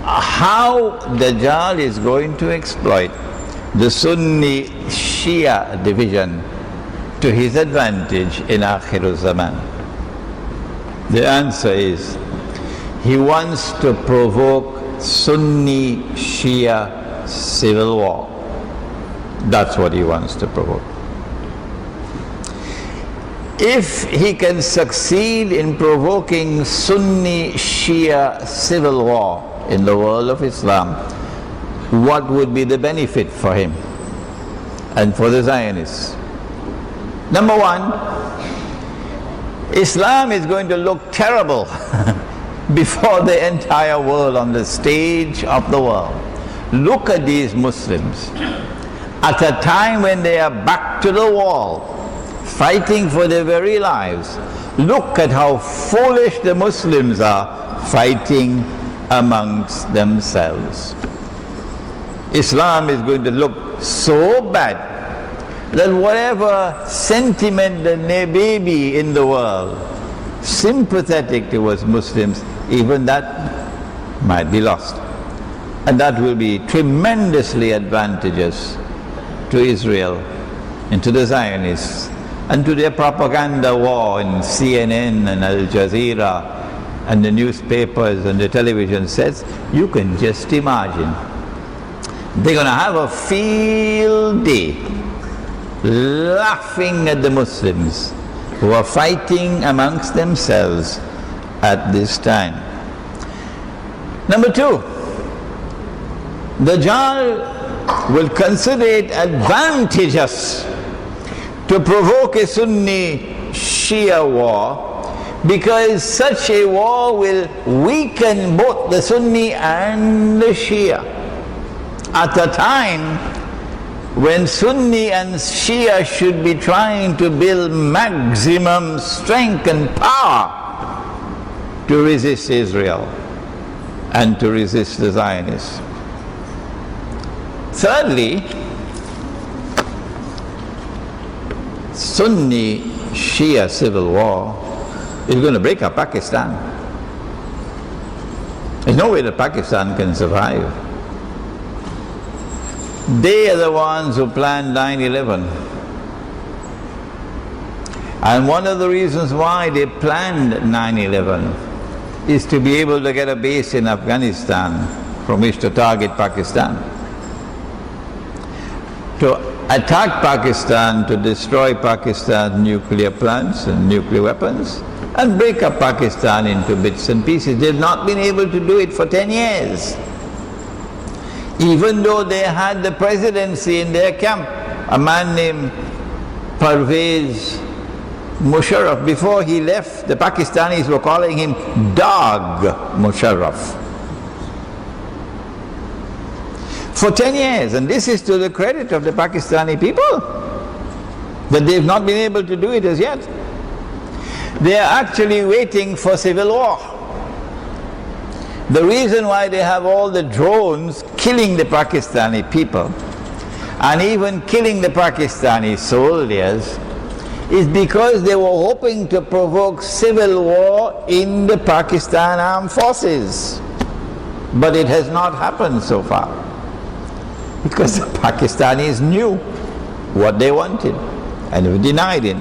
how Dajjal is going to exploit the Sunni Shia division to his advantage in Akhirul Zaman? The answer is, he wants to provoke Sunni Shia civil war. That's what he wants to provoke. If he can succeed in provoking Sunni Shia civil war in the world of Islam, what would be the benefit for him and for the Zionists? Number one, Islam is going to look terrible before the entire world on the stage of the world. Look at these Muslims at a time when they are back to the wall, fighting for their very lives. Look at how foolish the Muslims are, fighting amongst themselves. Islam is going to look so bad that whatever sentiment there may be in the world sympathetic towards Muslims, even that might be lost. And that will be tremendously advantageous to Israel and to the Zionists and to their propaganda war in CNN and Al Jazeera and the newspapers and the television sets. You can just imagine. They're going to have a field day laughing at the Muslims who are fighting amongst themselves at this time. Number two, Dajjal will consider it advantageous to provoke a Sunni Shia war, because such a war will weaken both the Sunni and the Shia at a time when Sunni and Shia should be trying to build maximum strength and power to resist Israel and to resist the Zionists. Thirdly, Sunni Shia civil war is going to break up Pakistan. There's no way that Pakistan can survive. They are the ones who planned 9/11. And one of the reasons why they planned 9/11 is to be able to get a base in Afghanistan from which to target Pakistan, to attack Pakistan, to destroy Pakistan's nuclear plants and nuclear weapons, and break up Pakistan into bits and pieces. They've not been able to do it for 10 years. Even though they had the presidency in their camp, a man named Parvez Musharraf, before he left, the Pakistanis were calling him Dog Musharraf. For 10 years, and this is to the credit of the Pakistani people, that they've not been able to do it as yet. They are actually waiting for civil war. The reason why they have all the drones killing the Pakistani people and even killing the Pakistani soldiers is because they were hoping to provoke civil war in the Pakistan armed forces. But it has not happened so far, because the Pakistanis knew what they wanted and have denied it.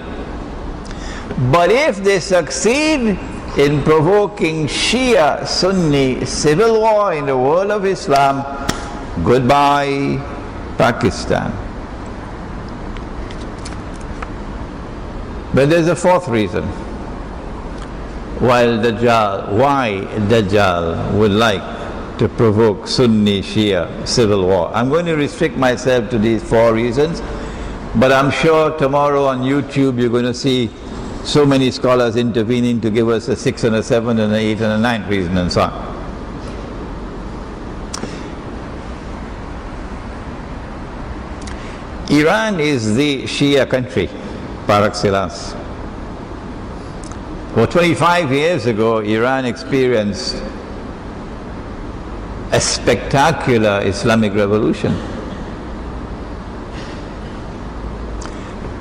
But if they succeed in provoking Shia Sunni civil war in the world of Islam, goodbye Pakistan. But there's a fourth reason why Dajjal would like to provoke Sunni Shia civil war. I'm going to restrict myself to these four reasons, but I'm sure tomorrow on YouTube you're going to see so many scholars intervening to give us a 6 and a 7 and an 8 and a 9 reason and so on. Iran is the Shia country par excellence. Well, 25 years ago, Iran experienced a spectacular Islamic revolution.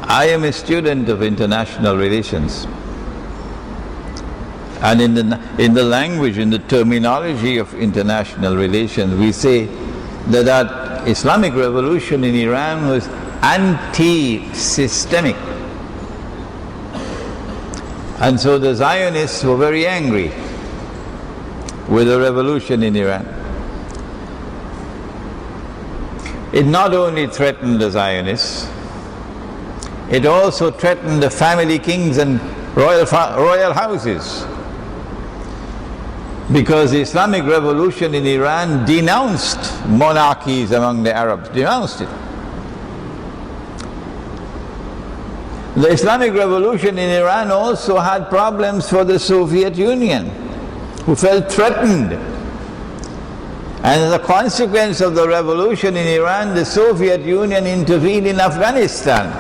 I am a student of international relations, And in the language, in the terminology of international relations, we say that Islamic revolution in Iran was anti-systemic. And so the Zionists were very angry with the revolution in Iran. It not only threatened the Zionists, it also threatened the family kings and royal houses. Because the Islamic revolution in Iran denounced monarchies among the Arabs, denounced it. The Islamic revolution in Iran also had problems for the Soviet Union, who felt threatened. And as a consequence of the revolution in Iran, the Soviet Union intervened in Afghanistan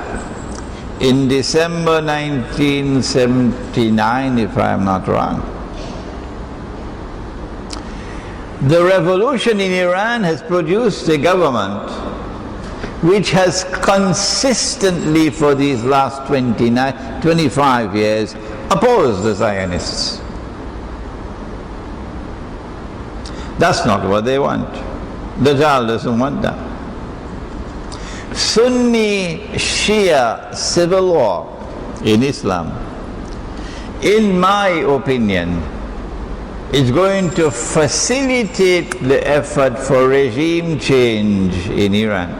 in December 1979, if I am not wrong. The revolution in Iran has produced a government which has consistently for these last 25 years opposed the Zionists. That's not what they want. Dajjal doesn't want that. Sunni-Shia civil war in Islam, in my opinion, is going to facilitate the effort for regime change in Iran.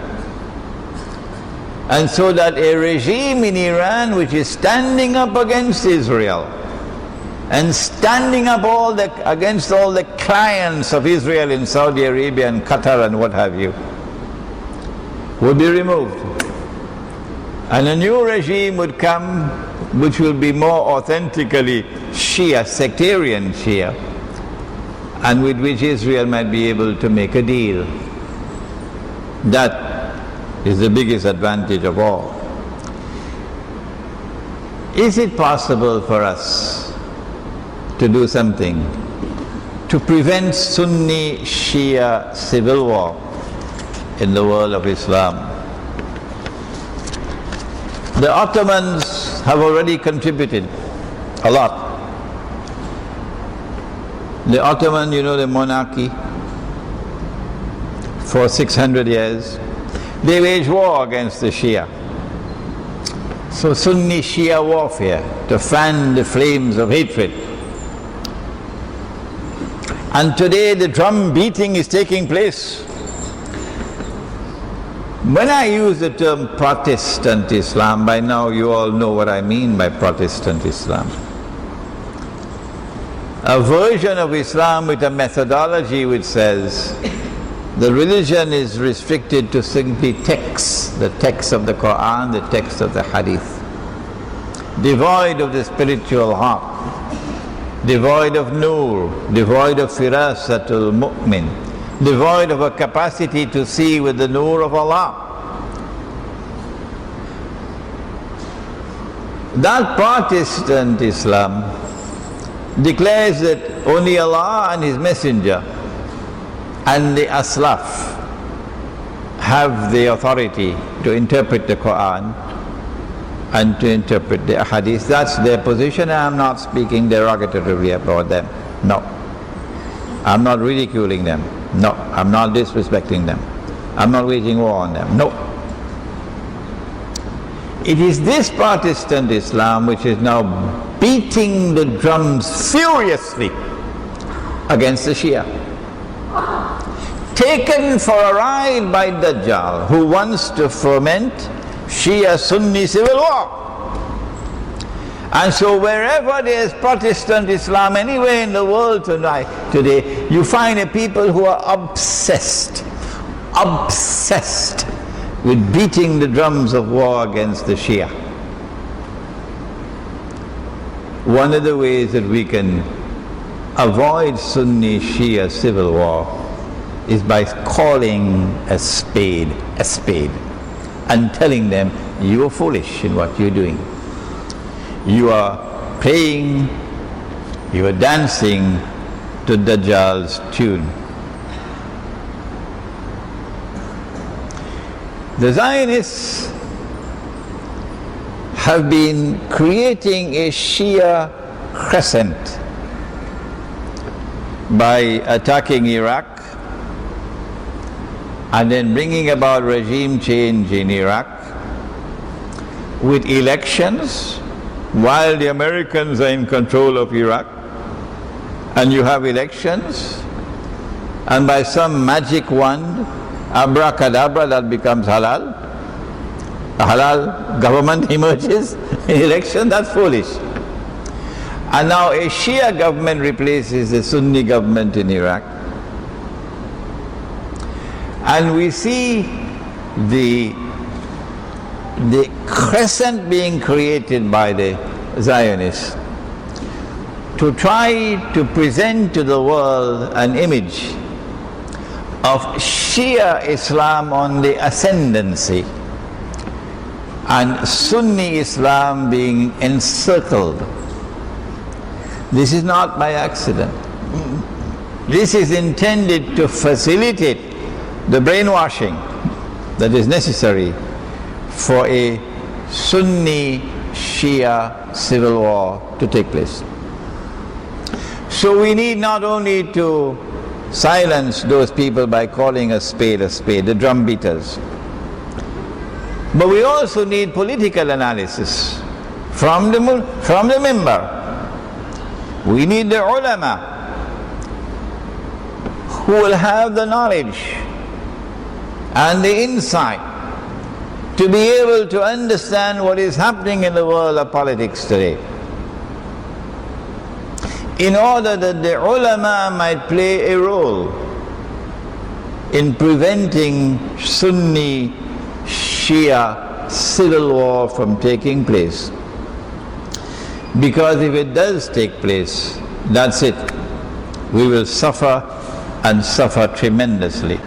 And so that a regime in Iran which is standing up against Israel and standing up against all the clients of Israel in Saudi Arabia and Qatar and what have you, will be removed. And a new regime would come which will be more authentically Shia, sectarian Shia, and with which Israel might be able to make a deal. That is the biggest advantage of all. Is it possible for us to do something to prevent Sunni-Shia civil war in the world of Islam? The Ottomans have already contributed a lot. The Ottoman, the monarchy, for 600 years, they waged war against the Shia. So Sunni-Shia warfare to fan the flames of hatred. And today the drum beating is taking place. When I use the term Protestant Islam, by now you all know what I mean by Protestant Islam. A version of Islam with a methodology which says the religion is restricted to simply texts, the text of the Quran, the text of the Hadith, devoid of the spiritual heart, devoid of nur, devoid of firasatul mu'min, devoid of a capacity to see with the nur of Allah. That Protestant Islam declares that only Allah and His Messenger and the Aslaf have the authority to interpret the Quran and to interpret the Hadith. That's their position, and I'm not speaking derogatively about them. No. I'm not ridiculing them. No. I'm not disrespecting them. I'm not waging war on them. No. It is this Protestant Islam which is now beating the drums furiously against the Shia. Taken for a ride by Dajjal, who wants to foment Shia-Sunni civil war. And so wherever there is Protestant Islam anywhere in the world today, you find a people who are obsessed with beating the drums of war against the Shia. One of the ways that we can avoid Sunni-Shia civil war is by calling a spade and telling them, you are foolish in what you're doing. You are playing, you are dancing to Dajjal's tune. The Zionists have been creating a Shia crescent by attacking Iraq and then bringing about regime change in Iraq with elections while the Americans are in control of Iraq, and you have elections, and by some magic wand, abracadabra, that becomes halal. A halal government emerges in election. That's foolish. And now a Shia government replaces the Sunni government in Iraq. And we see the crescent being created by the Zionists to try to present to the world an image of Shia Islam on the ascendancy and Sunni Islam being encircled. This is not by accident. This is intended to facilitate the brainwashing that is necessary for a Sunni Shia civil war to take place. So we need not only to silence those people by calling a spade, the drum beaters, but we also need political analysis from the minbar. We need the ulama who will have the knowledge and the insight to be able to understand what is happening in the world of politics today, in order that the ulama might play a role in preventing Sunni Shia civil war from taking place. Because if it does take place, that's it. We will suffer, and suffer tremendously.